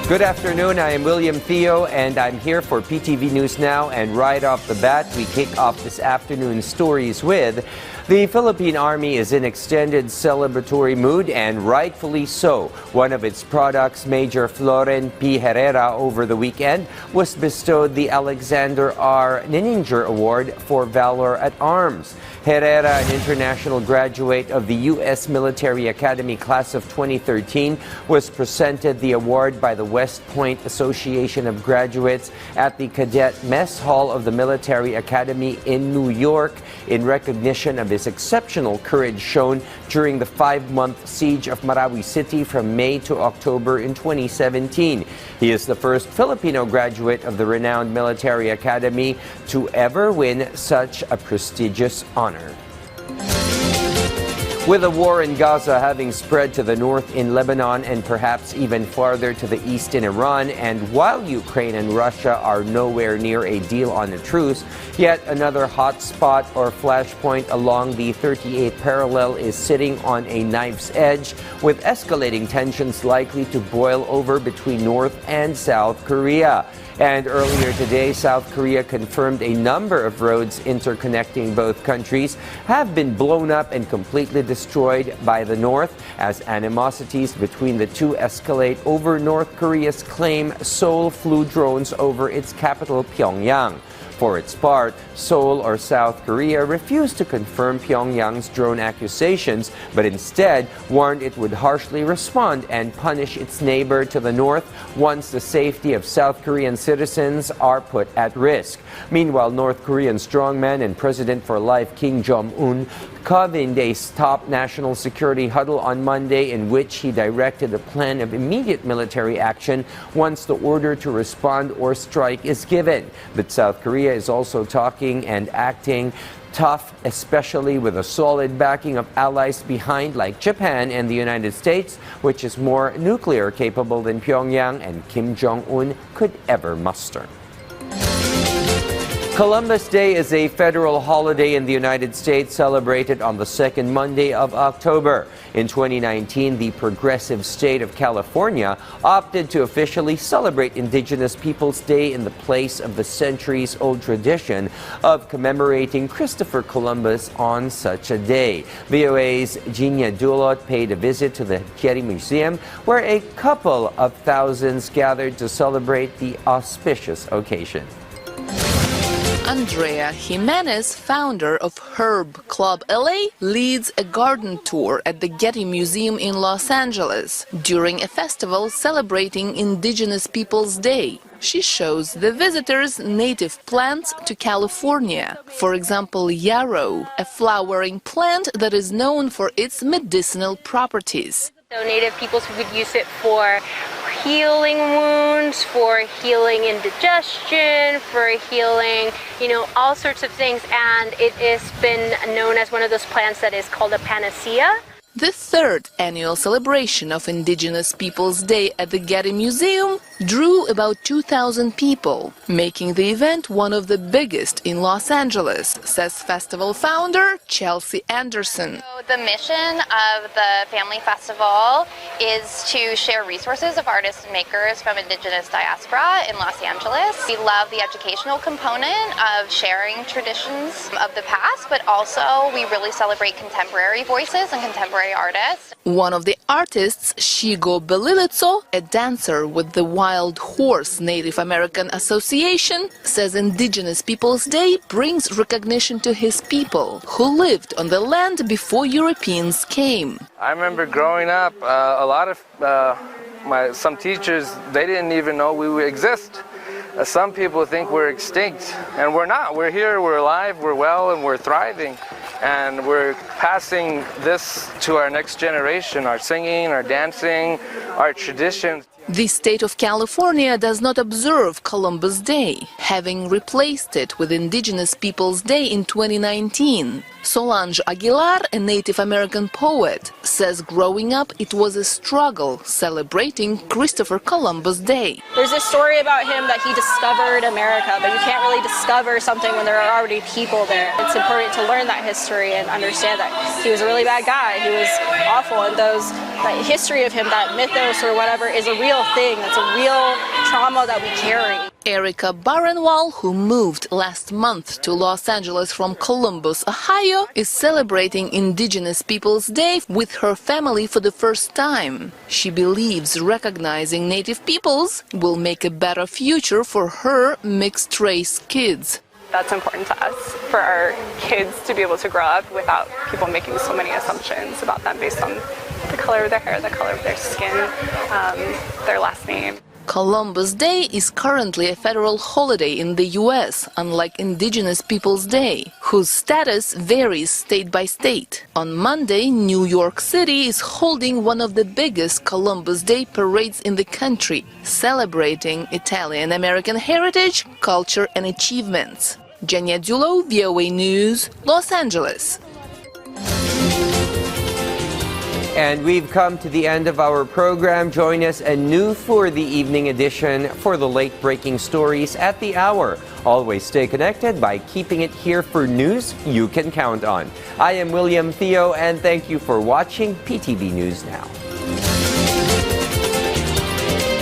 Good afternoon, I am William Theo and I'm here for PTV News Now, and right off the bat we kick off this afternoon's stories with the Philippine Army is in extended celebratory mood, and rightfully so. One of its products, Major Floren P. Herrera, over the weekend was bestowed the Alexander R. Nininger Award for Valor at Arms. Herrera, an international graduate of the U.S. Military Academy Class of 2013, was presented the award by the West Point Association of Graduates at the Cadet Mess Hall of the Military Academy in New York in recognition of his exceptional courage shown during the 5-month siege of Marawi City from May to October in 2017. He is the first Filipino graduate of the renowned military academy to ever win such a prestigious honor. With the war in Gaza having spread to the north in Lebanon and perhaps even farther to the east in Iran, and while Ukraine and Russia are nowhere near a deal on a truce, yet another hot spot or flashpoint along the 38th parallel is sitting on a knife's edge, with escalating tensions likely to boil over between North and South Korea. And earlier today, South Korea confirmed a number of roads interconnecting both countries have been blown up and completely destroyed by the North as animosities between the two escalate over North Korea's claim Seoul flew drones over its capital, Pyongyang. For its part, Seoul or South Korea refused to confirm Pyongyang's drone accusations, but instead warned it would harshly respond and punish its neighbor to the north once the safety of South Korean citizens are put at risk. Meanwhile, North Korean strongman and President for Life Kim Jong-un convened a top national security huddle on Monday in which he directed a plan of immediate military action once the order to respond or strike is given. But South Korea is also talking and acting tough, especially with a solid backing of allies behind like Japan and the United States, which is more nuclear capable than Pyongyang and Kim Jong-un could ever muster. Columbus Day is a federal holiday in the United States celebrated on the second Monday of October. In 2019, the progressive state of California opted to officially celebrate Indigenous Peoples Day in the place of the centuries-old tradition of commemorating Christopher Columbus on such a day. VOA's Gina Dulot paid a visit to the Getty Museum, where a couple of thousands gathered to celebrate the auspicious occasion. Andrea Jimenez, founder of Herb Club LA, leads a garden tour at the Getty Museum in Los Angeles during a festival celebrating Indigenous Peoples Day. She shows the visitors native plants to California. For example, yarrow, a flowering plant that is known for its medicinal properties. So native peoples who could use it for healing wounds, for healing indigestion, for healing, all sorts of things. And it has been known as one of those plants that is called a panacea. The third annual celebration of Indigenous Peoples Day at the Getty Museum drew about 2,000 people, making the event one of the biggest in Los Angeles, says festival founder Chelsea Anderson. So the mission of the Family Festival is to share resources of artists and makers from Indigenous diaspora in Los Angeles. We love the educational component of sharing traditions of the past, but also we really celebrate contemporary voices and contemporary artists. One of the artists, Shigo Belilitso, a dancer with the Wild Horse Native American Association, says Indigenous Peoples Day brings recognition to his people who lived on the land before Europeans came. I remember growing up, a lot of some teachers, they didn't even know we would exist. Some people think we're extinct, and we're not. We're here, we're alive, we're well, and we're thriving. And we're passing this to our next generation, our singing, our dancing, our traditions. The state of California does not observe Columbus Day, having replaced it with Indigenous Peoples Day in 2019. Solange Aguilar, a Native American poet, says growing up it was a struggle celebrating Christopher Columbus Day. There's this story about him that he discovered America, but you can't really discover something when there are already people there. It's important to learn that history and understand that he was a really bad guy, he was awful, and that history of him, that mythos or whatever, is a real thing. It's a real trauma that we carry. Erica Barrenwall, who moved last month to Los Angeles from Columbus, Ohio, is celebrating Indigenous Peoples Day with her family for the first time. She believes recognizing Native peoples will make a better future for her mixed-race kids. That's important to us, for our kids to be able to grow up without people making so many assumptions about them based on the color of their hair, the color of their skin, their last name. Columbus Day is currently a federal holiday in the U.S., unlike Indigenous Peoples Day, whose status varies state by state. On Monday, New York City is holding one of the biggest Columbus Day parades in the country, celebrating Italian-American heritage, culture and achievements. Jenya Dulo, VOA News, Los Angeles. And we've come to the end of our program. Join us anew for the evening edition for the late-breaking stories at the hour. Always stay connected by keeping it here for news you can count on. I am William Theo, and thank you for watching PTV News Now.